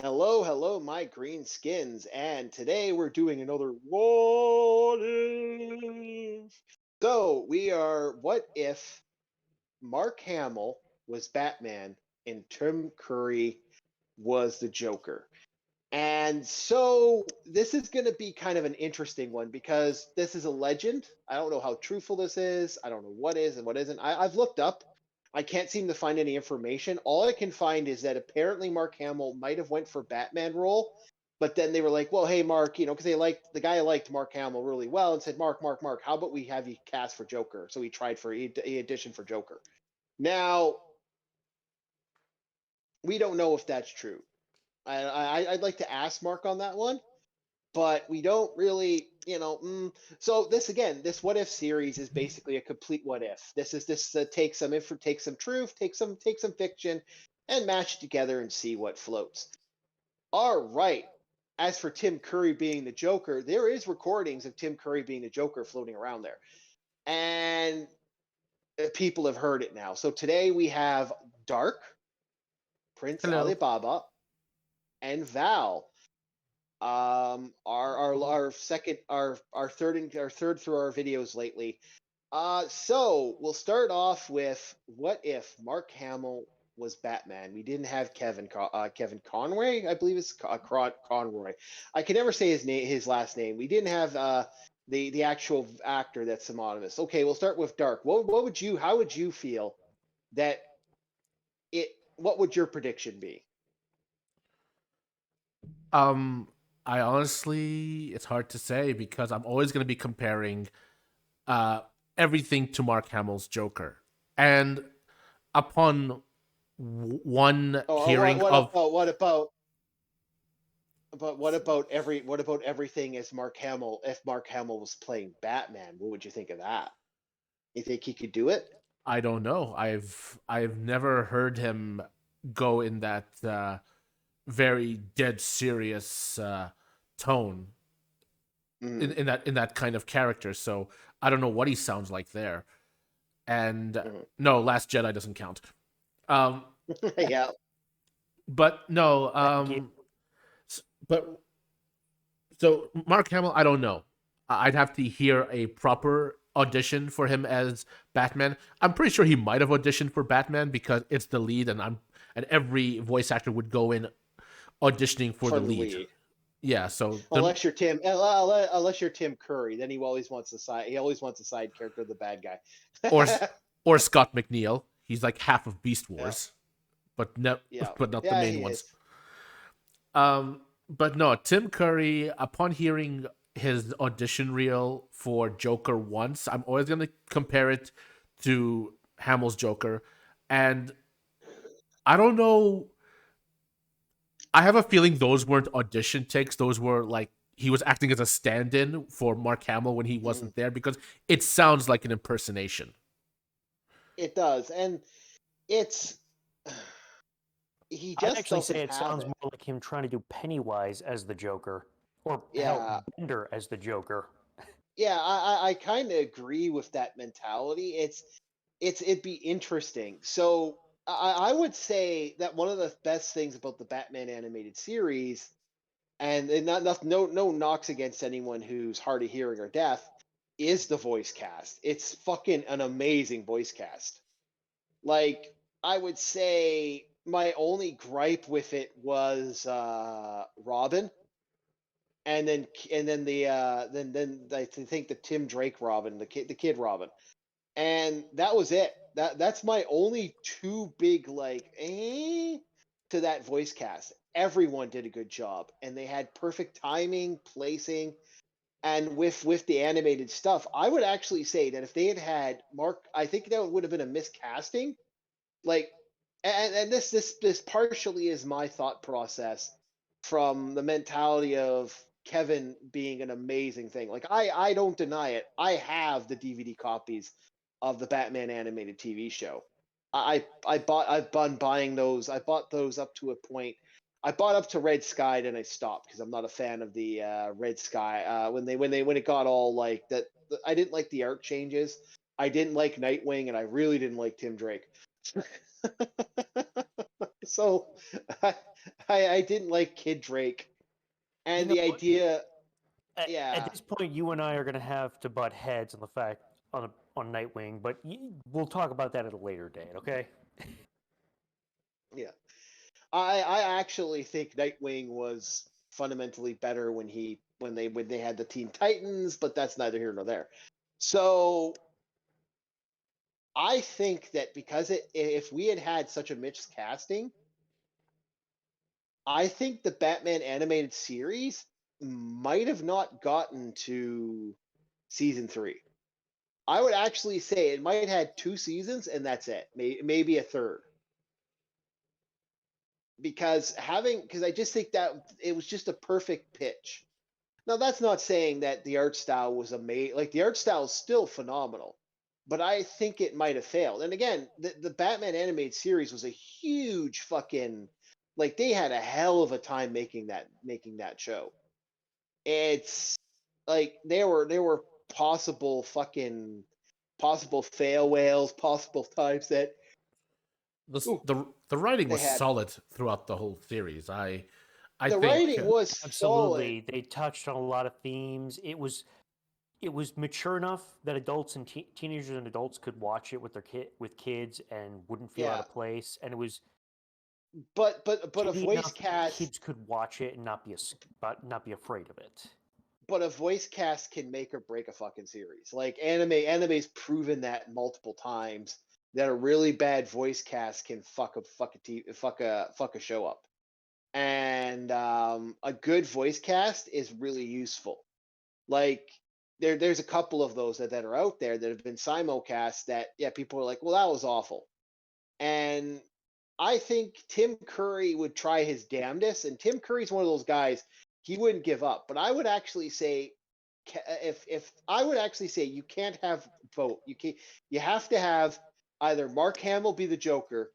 Hello, hello, my green skins, and today we're doing another What If. So we are What if Mark Hamill was Batman and Tim Curry was the Joker? And so this is going to be kind of an interesting one because this is a legend. I don't know how truthful this is. I don't know what is and what isn't. I've looked up. I can't seem to find any information. All I can find is that apparently Mark Hamill might have went for Batman role, but then they were like, "Well, hey Mark, because they liked the guy liked Mark Hamill really well and said, Mark, how about we have you cast for Joker?" So he auditioned for Joker. Now we don't know if that's true. I'd like to ask Mark on that one, but we don't really, So this again, this what if series is basically a complete what if. This take take some truth, take some fiction, and match it together and see what floats. All right. As for Tim Curry being the Joker, there is recordings of Tim Curry being the Joker floating around there, and people have heard it now. So today we have Dark, Prince Hello. Alibaba, and Val. Our second our third through our videos lately. So we'll start off with what if Mark Hamill was Batman? We didn't have Kevin Conroy, I believe it's Conroy. I can never say his last name. We didn't have the actual actor that's synonymous. Okay, we'll start with Dark. What would you how would you feel that it? What would your prediction be? Um, I honestly, it's hard to say because I'm always going to be comparing uh everything to Mark Hamill's Joker, and upon one Oh, hearing of, what about everything as Mark Hamill? If Mark Hamill was playing Batman, what would you think of that? You think he could do it? I don't know, I've never heard him go in that very dead serious tone Mm-hmm. in that kind of character. So I don't know what he sounds like there. And Mm-hmm. no, Last Jedi doesn't count. Um, Yeah. but no, Thank you. but so Mark Hamill, I don't know. I'd have to hear a proper audition for him as Batman. I'm pretty sure he might have auditioned for Batman because it's the lead, and every voice actor would go in auditioning for For the the lead. lead. Yeah, so Unless you're Tim Curry, then he always wants a side character, the bad guy. or or Scott McNeil. He's like half of Beast Yeah, Wars, but no, yeah, but not the yeah. main He ones. is. But no, Tim Curry, upon hearing his audition reel for Joker once, I'm always going to compare it to Hamill's Joker. And I don't know. I have a feeling those weren't audition takes. Those were like he was acting as a stand in for Mark Hamill when he Mhm. wasn't there because it sounds like an impersonation. It does, and it's he I'd just actually say doesn't it have sounds it. more like him trying to do Pennywise as the Joker, or hell, Yeah, Bender as the Joker. yeah. I kind of agree with that mentality. It'd be interesting. So I would say that one of the best things about the Batman animated series, and not no knocks against anyone who's hard of hearing or deaf, is the voice cast. It's fucking an amazing voice cast. Like I would say my only gripe with it was Robin, and then then I think the Tim Drake Robin, the kid Robin, and that was it. That's my only two big to that voice cast. Everyone did a good job, and they had perfect timing, placing, and with the animated stuff. I would actually say that if they had Mark, I think that would have been a miscasting. Like, and this partially is my thought process from the mentality of Kevin being an amazing thing. Like I don't deny it. I have the DVD copies of the Batman animated TV show. I've been buying those. I bought those up to a point. I bought up to Red Sky, and I stopped because I'm not a fan of the Red Sky. When it got all like that, I didn't like the art changes. I didn't like Nightwing, and I really didn't like Tim Drake. So I, I didn't like Kid Drake, and You the know what? idea, At yeah, this point, you and I are going to have to butt heads on the fact on Nightwing, but we'll talk about that at a later date, okay? yeah. I actually think Nightwing was fundamentally better when they had the Teen Titans, but that's neither here nor there. So I think that because if we had had such a mixed casting, I think the Batman animated series might have not gotten to season 3. I would actually say it might have had 2 seasons and that's it. Maybe a third. Because I just think that it was just a perfect pitch. Now that's not saying that the art style was amazing. Like the art style is still phenomenal, but I think it might have failed. And again, the Batman animated series was a huge fucking like they had a hell of a time making that show. It's like there were possible fail whales, possible times that ooh, The writing they was had solid throughout the whole series. I the think writing was solid, Absolutely. They touched on a lot of themes. It was mature enough that adults and teenagers and adults could watch it with with kids and wouldn't feel out yeah. of place, and it was But a kiddie voice enough that cast kids could watch it and not be afraid of it. but a voice cast can make or break a fucking series. Like anime's proven that multiple times that a really bad voice cast can fuck a show up. And a good voice cast is really useful. Like there's a couple of those that are out there that have been simulcast that yeah, people are like, well, that was awful. And I think Tim Curry would try his damnedest, and Tim Curry's one of those guys. He wouldn't give up. But I would actually say, if I would actually say you can't have both. You have to have either Mark Hamill be the Joker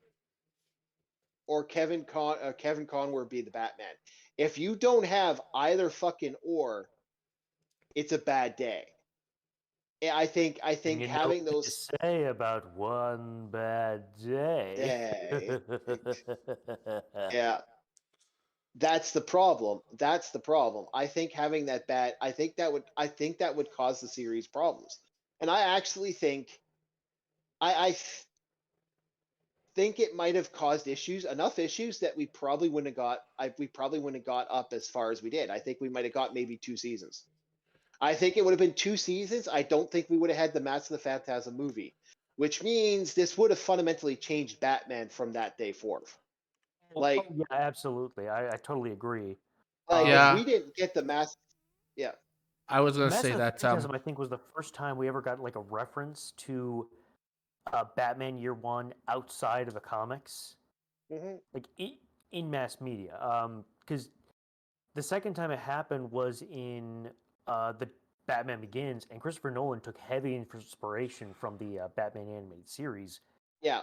or Kevin Conroy be the Batman. If you don't have either fucking or, it's a bad day. I think And you know having what they those say about one bad day. day, yeah, that's the problem. That's the problem. I think having that bad, I think that would cause the series problems. And I actually think it might have caused enough issues that we probably wouldn't have got up as far as we did. I think we might have got maybe 2 seasons. I think it would have been 2 seasons. I don't think we would have had the Mask of the Phantasm movie, which means this would have fundamentally changed Batman from that day forth. Oh, Like, yeah, absolutely. I totally agree. if yeah, we didn't get the Mask, yeah. I was gonna Mass say of the that Phantasm, I think, was the first time we ever got like a reference to Batman Year One outside of the comics, Hmm. like in mass media. Because the second time it happened was in the Batman Begins, and Christopher Nolan took heavy inspiration from the Batman animated series. Yeah,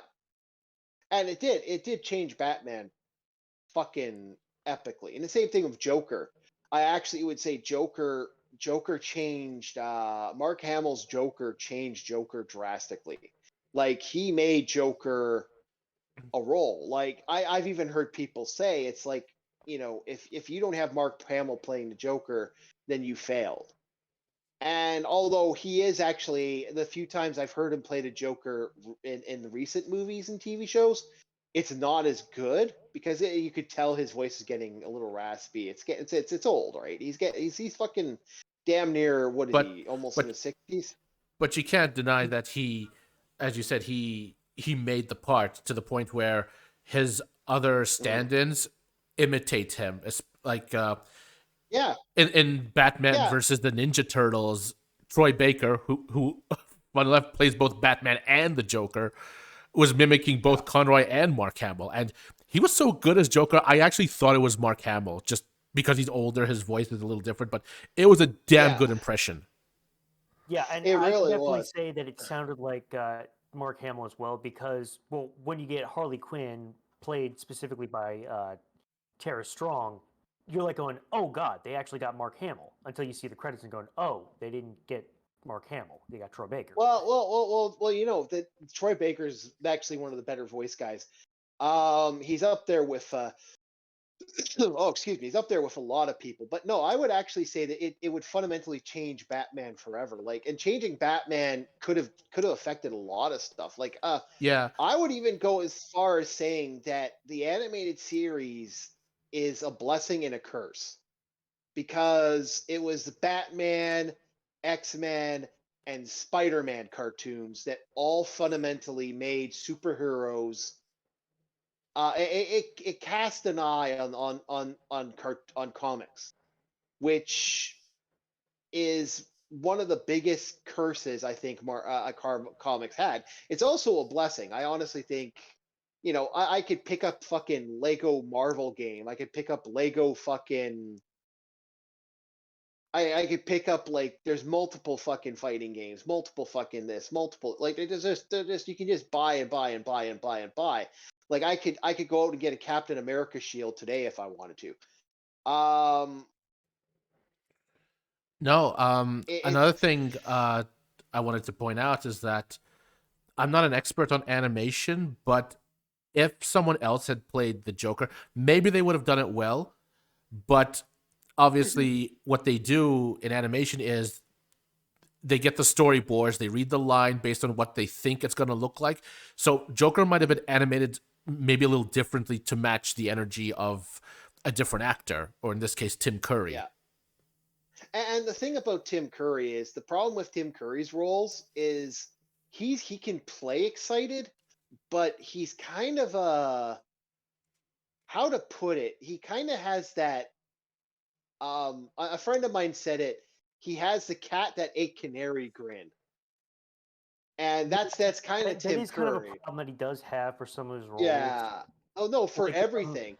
and it did change Batman fucking epically. And the same thing with Joker. I actually would say Joker changed Mark Hamill's Joker changed Joker drastically. Like he made Joker a role. Like I've even heard people say it's like, if you don't have Mark Hamill playing the Joker, then you failed. And although he is actually the few times I've heard him play the Joker in the recent movies and TV shows, it's not as good because you could tell his voice is getting a little raspy. It's old, right? He's fucking damn near what is but he? Almost in but his 60s. but you can't deny that as you said, he made the part to the point where his other Mm. stand-ins imitate him. It's like Yeah, in Batman yeah, versus the Ninja Turtles, Troy Baker, who on the left plays both Batman and the Joker, was mimicking yeah. both Conroy and Mark Hamill, and he was so good as Joker. I actually thought it was Mark Hamill, just because he's older, his voice is a little different, but it was a damn Yeah, good impression. Yeah, and it I can really definitely was. say that it sounded like Mark Hamill as well because, well, when you get Harley Quinn played specifically by Tara Strong, you're like going, "Oh God, they actually got Mark Hamill." Until you see the credits and going, "Oh, they didn't get Mark Hamill; they got Troy Baker." Well. That Troy Baker's actually one of the better voice guys. He's up there with Oh, excuse me, he's up there with a lot of people. But no, I would actually say that it would fundamentally change Batman forever. Like, and changing Batman could have affected a lot of stuff. Like, Yeah. I would even go as far as saying that the animated series is a blessing and a curse because it was the Batman, X-Men, and Spider-Man cartoons that all fundamentally made superheroes. It cast an eye on comics, which is one of the biggest curses I think comics had. It's also a blessing. I honestly think, I could pick up fucking Lego Marvel game. I could pick up Lego fucking. I could pick up like there's multiple fucking fighting games, multiple fucking this, multiple like they're just you can just buy and buy and buy and buy and buy. Like I could go out and get a Captain America shield today if I wanted to. No. Another It's thing I wanted to point out is that I'm not an expert on animation, but if someone else had played the Joker, maybe they would have done it well. But obviously, what they do in animation is they get the storyboards, they read the line based on what they think it's going to look like. So Joker might have been animated maybe a little differently to match the energy of a different actor, or in this case, Tim Curry. yeah. And the thing about Tim Curry is the problem with Tim Curry's roles is he can play excited, but he's kind of a how to put it. He kind of has that a friend of mine said it. He has the cat that ate canary grin. And Yeah, that's kind of that Tim is kind of a Curry. problem that he does have for some of his roles. Yeah. Oh no, for Like everything.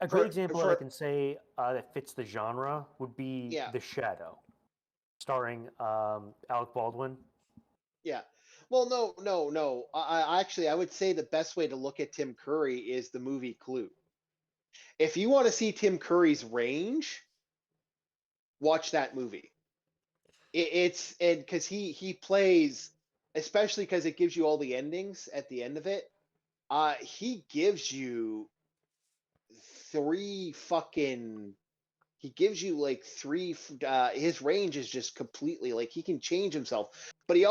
a great For example that I for can say that fits the genre would be yeah. The Shadow, starring Alec Baldwin. Yeah. Well, no. I actually I would say the best way to look at Tim Curry is the movie Clue. If you want to see Tim Curry's range, watch that movie. It's and because he plays, especially because it gives you all the endings at the end of it. He gives you three fucking. He gives you like three. His range is just completely like he can change himself, but he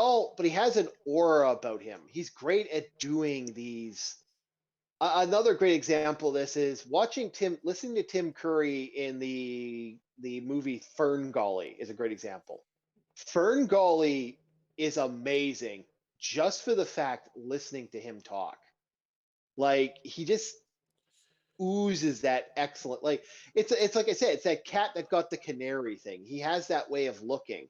has an aura about him. He's great at doing these. Another great example of this is listening to Tim Curry in the movie Fern Gully is a great example. Fern Gully is amazing just for the fact listening to him talk. Like he just oozes that excellent it's like I said, it's that cat that got the canary thing. He has that way of looking.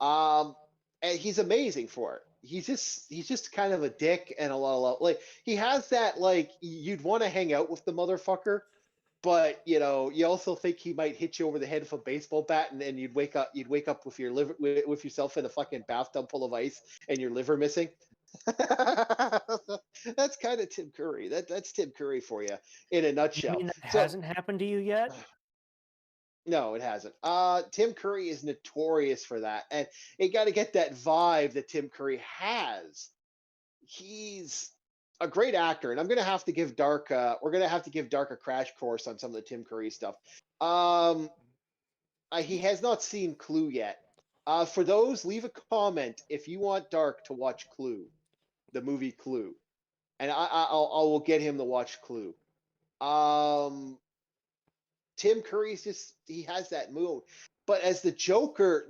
Um and he's amazing for it. He's just kind of a dick and a lot of love. Like he has that like you'd want to hang out with the motherfucker, but you also think he might hit you over the head with a baseball bat, and then you'd wake up with your liver with yourself in a fucking bathtub full of ice and your liver missing. That's kind of Tim Curry. That's Tim Curry for you in a You nutshell. mean that So hasn't happened to you yet? no, it hasn't. Tim Curry is notorious for that, and you got to get that vibe that Tim Curry has. He's a great actor, and I'm gonna have to give Dark. We're gonna have to give Dark a crash course on some of the Tim Curry stuff. Um, he has not seen Clue yet. For those, leave a comment if you want Dark to watch Clue, the movie Clue, and I will get him to watch Clue. Um, Tim Curry's just he has that mood, but as the Joker,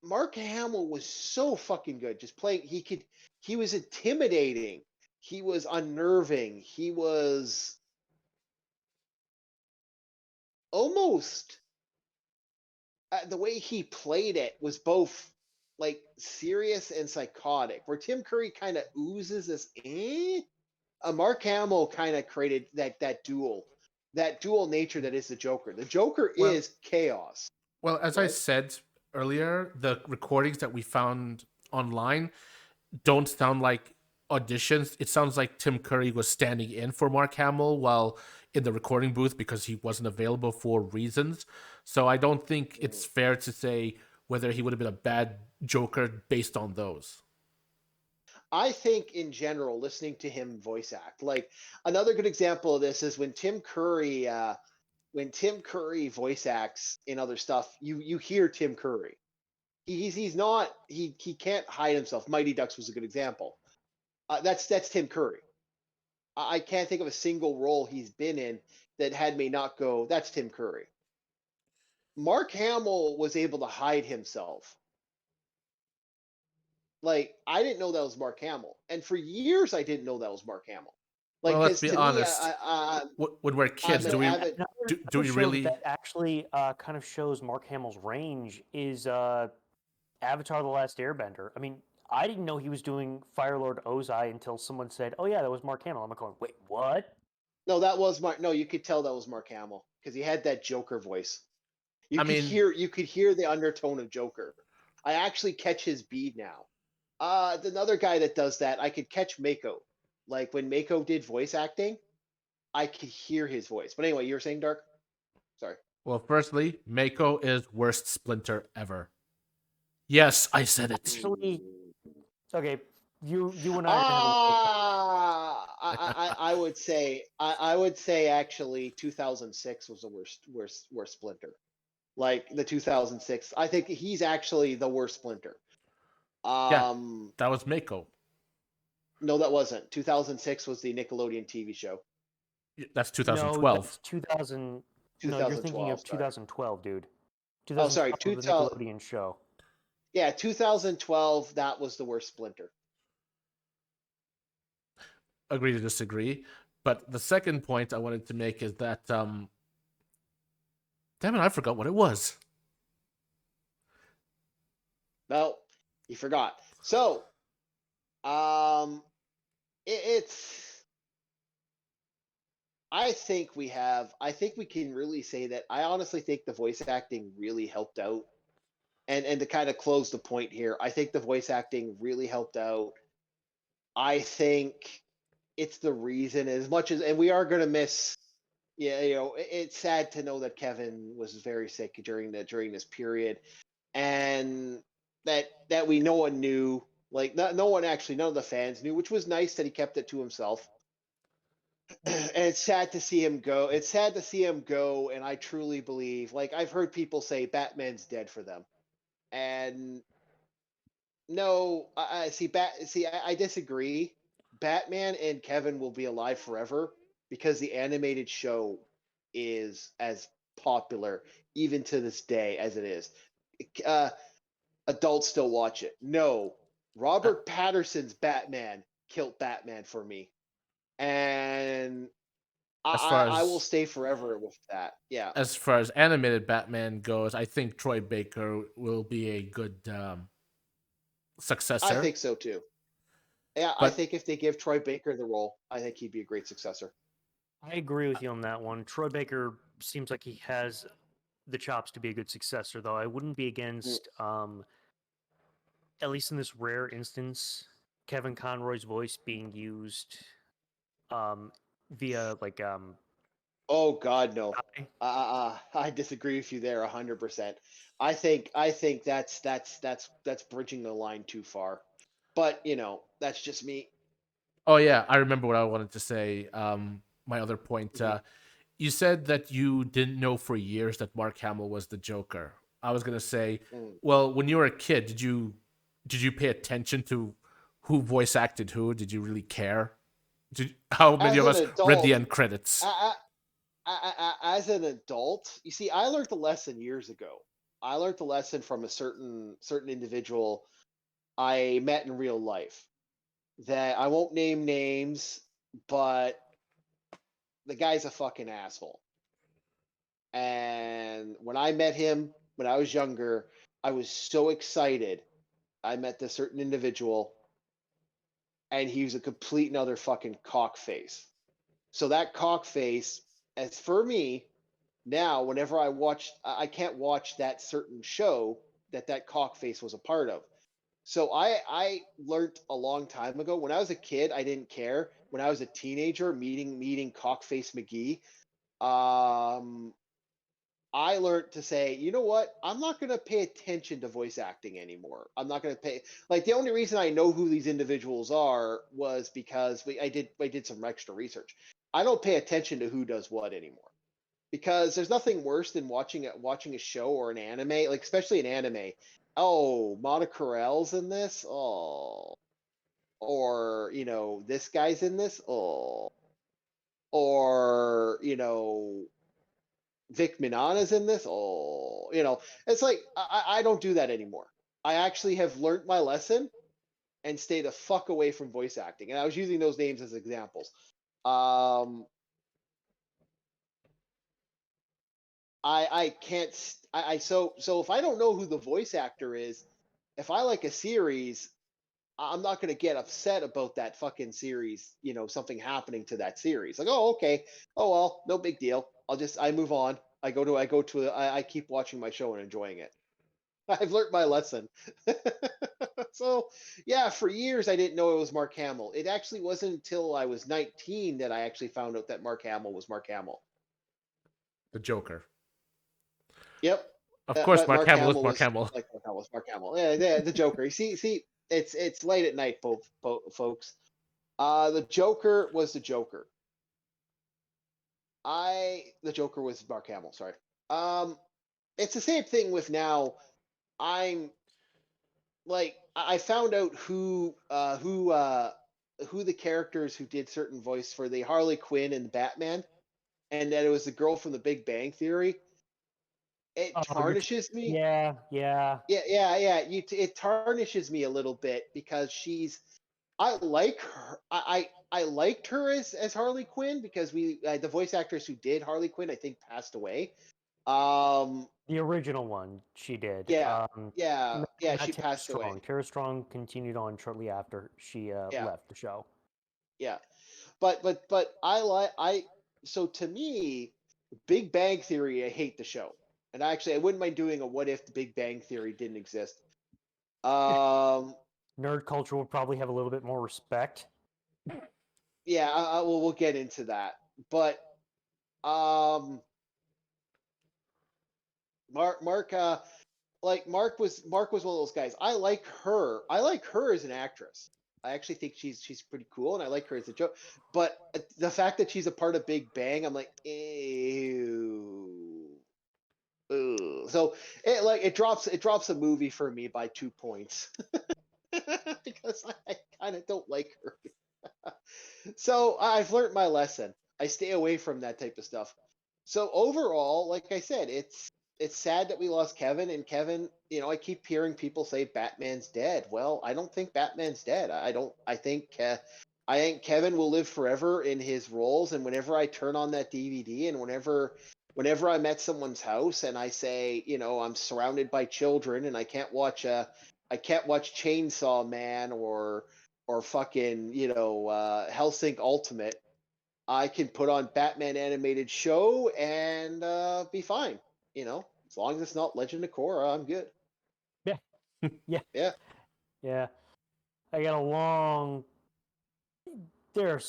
Mark Hamill was so fucking good. Just playing, he was intimidating. He was unnerving. He was almost the way he played it was both like serious and psychotic. Where Tim Curry kind of oozes this, Mark Hamill kind of created that dual nature that is the Joker. The Joker Well, is chaos. as Go I ahead. said earlier, the recordings that we found online don't sound like auditions. It sounds like Tim Curry was standing in for Mark Hamill while in the recording booth because he wasn't available for reasons. So I don't think it's fair to say whether he would have been a bad Joker based on those. I think in general, listening to him voice act, like another good example of this is when Tim Curry voice acts in other stuff, you hear Tim Curry. He's not he can't hide himself. Mighty Ducks was a good example. That's Tim Curry. I can't think of a single role he's been in that had me not go, that's Tim Curry. Mark Hamill was able to hide himself. Like, I didn't know that was Mark Hamill, and for years I didn't know that was Mark Hamill. Well, Like, let's because be to me, honest. When we're I'm kids, an do we avid. do Another we show really? that actually kind of shows Mark Hamill's range is Avatar: The Last Airbender. I mean, I didn't know he was doing Fire Lord Ozai until someone said, "Oh yeah, that was Mark Hamill." I'm like going, "Wait, what?" No, that was Mark. No, you could tell that was Mark Hamill because he had that Joker voice. I mean, You could hear the undertone of Joker. I actually catch his beat now. Another guy that does that, I could catch Mako. Like when Mako did voice acting, I could hear his voice. But anyway, you were saying Dark? Sorry. well, firstly, Mako is worst Splinter ever. Yes, I said it. Actually, okay, you and I are gonna have a little I would say I would say actually 2006 was the worst Splinter. Like the 2006, I think he's actually the worst Splinter. Yeah, Um, that was Mako. no, that wasn't. 2006 was the Nickelodeon TV show. That's No, 2012. that's 2000. No, you're thinking 2012. of Sorry. 2012, dude. Oh, sorry. 2012, the Nickelodeon show. Yeah, 2012. That was the worst Splinter. Agree to disagree. But the second point I wanted to make is that damn it, I forgot what it was. No, you forgot. So, um, it's. I think we have. I think we can really say that. I honestly think the voice acting really helped out. And to kind of close the point here, I think the voice acting really helped out. I think it's the reason, as much as, and we are going to miss. Yeah, it's sad to know that Kevin was very sick during this period, and that we no one knew, like no one actually, none of the fans knew, which was nice that he kept it to himself. And it's sad to see him go. It's sad to see him go, and I truly believe, like I've heard people say, Batman's dead for them, and no, I see. I disagree. Batman and Kevin will be alive forever because the animated show is as popular even to this day as it is. Uh, Adults still watch it. No, Uh, Robert Patterson's Batman killed Batman for me, and as far I will as stay forever with that. Yeah, as far as animated Batman goes, I think Troy Baker will be a good I successor. think so too. Yeah, I But think if they give Troy Baker the role, I think he'd be a great successor. I agree with you on that one. Troy Baker seems like he has the chops to be a good successor, though. I wouldn't be Mm. against, at least in this rare instance, Kevin Conroy's voice being used um, via like Oh God, no. AI. I disagree with you there 100%. I think that's bridging the line too far. But that's just me. oh yeah, I remember what I wanted to say. My other point. Mhm. You said that you didn't know for years that Mark Hamill was the Joker. I was gonna say, Mm. well, when you were a kid, did you pay attention to who voice acted who? Did you really care? How many As of an us read the adult, end credits? as an adult, you see, I learned the lesson years ago. I learned the lesson from a certain individual I met in real life. That I won't name names, but the guy's a fucking asshole. And when I met him when I was younger, I was so excited. I met this certain individual, and he was a complete and utter fucking cockface. So that cockface, as for me, now whenever I can't watch that certain show that cockface was a part of. So I learned a long time ago. When I was a kid, I didn't care. When I was a teenager, meeting Cockface McGee, um, I learned to say, you know what? I'm not going to pay attention to voice acting anymore. I'm not going to pay like the only reason I know who these individuals are was because I did some extra research. I don't pay attention to who does what anymore because there's nothing worse than watching a show or an anime, like especially an anime. Oh, Monica Carell's in this. Oh, or this guy's in this. Oh, or Vic Mignogna's in this. Oh, it's like I don't do that anymore. I actually have learned my lesson and stay the fuck away from voice acting. And I was using those names as examples. Um, I can't. So if I don't know who the voice actor is, if I like a series, I'm not going to get upset about that fucking series, something happening to that series. Like, oh, okay. Oh, well, no big deal. I move on. I keep watching my show and enjoying it. I've learned my lesson. So, yeah, for years I didn't know it was Mark Hamill. It actually wasn't until I was 19 that I actually found out that Mark Hamill was Mark Hamill. The Joker. Yep. Of course, Mark Mark Hamill is Hamill Mark was Hamill. like Mark Hamill was Mark Hamill. Yeah, the Joker. See, it's late at night, folks. The Joker was the Joker. The Joker was Mark Hamill. Sorry. It's the same thing with now. I'm like I found out who the characters who did certain voice for the Harley Quinn and Batman, and that it was the girl from The Big Bang Theory. It Oh, tarnishes me. yeah, yeah. Yeah. It tarnishes me a little bit because I like her. I liked her as Harley Quinn because the voice actress who did Harley Quinn I think passed away. Um, The original one she did. yeah, Not she Tara passed away. Strong. Tara Strong continued on shortly after she Yeah, left the show. yeah. But I like I so to me, Big Bang Theory, I hate the show. And actually I wouldn't mind doing a what if the Big Bang Theory didn't exist. Um, Nerd culture would probably have a little bit more respect. yeah, we'll get into that. But um Mark Mark was one of those guys. I like her. I like her as an actress. I actually think she's pretty cool, and I like her as a joke. But the fact that she's a part of Big Bang, I'm like, ew. Ugh. So it drops a movie for me by 2 points because I kind of don't like her. So I've learned my lesson. I stay away from that type of stuff. So overall, like I said, it's sad that we lost Kevin. And Kevin, I keep hearing people say Batman's dead. Well, I don't think Batman's dead. I don't. I think Kevin will live forever in his roles. And whenever I turn on that DVD, and whenever I'm at someone's house and I say, I'm surrounded by children and I can't watch Chainsaw Man or fucking Hellsink Ultimate, I can put on Batman animated show and be fine. As long as it's not Legend of Korra, I'm good. Yeah, yeah, Yeah, yeah. I got a long. There are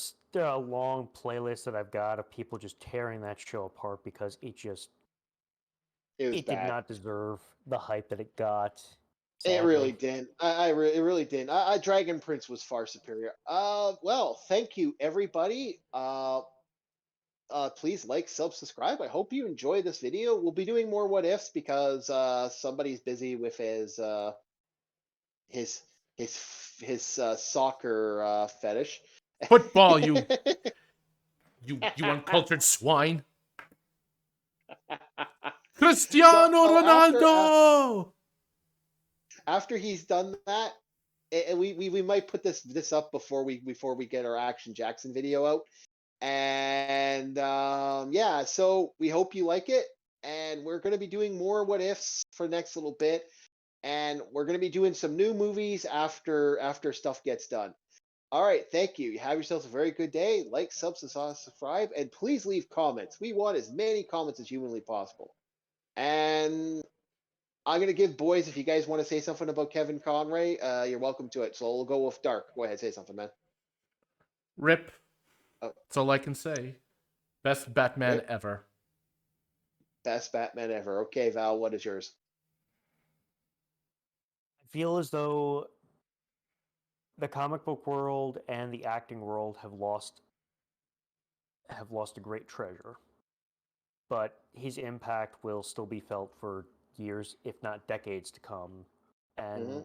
a long playlist that I've got of people just tearing that show apart because it was it did bad. not deserve the hype that it got. It Sadly. really didn't. It really didn't. Dragon Prince was far superior. Well, thank you everybody. Please like, subscribe. I hope you enjoy this video. We'll be doing more what ifs because somebody's busy with his soccer fetish. Football, you uncultured swine. So Cristiano Ronaldo. after he's done that, and we might put this up before we get our Action Jackson video out. And yeah, so we hope you like it. And we're going to be doing more what ifs for the next little bit. And we're going to be doing some new movies after stuff gets done. All right, thank you. You have yourselves a very good day. Like, subscribe, and please leave comments. We want as many comments as humanly possible. And I'm going to give boys, if you guys want to say something about Kevin Conroy, you're welcome to it. So we'll go with Dark. Go ahead, say something, man. Rip. Oh. That's all I can say. Best Batman Rip. ever. Best Batman ever. Okay, Val, what is yours? I feel as though the comic book world and the acting world have lost a great treasure. But his impact will still be felt for years, if not decades to come. And Mm-hmm.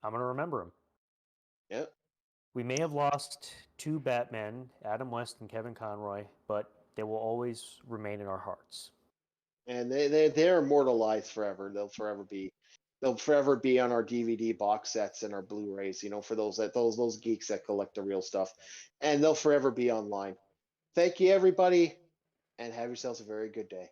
I'm going to remember him. Yep. We may have lost two Batmen, Adam West and Kevin Conroy, but they will always remain in our hearts. And they're immortalized forever. They'll forever be on our DVD box sets and our Blu-rays, for those geeks that collect the real stuff. And they'll forever be online. Thank you everybody, and have yourselves a very good day.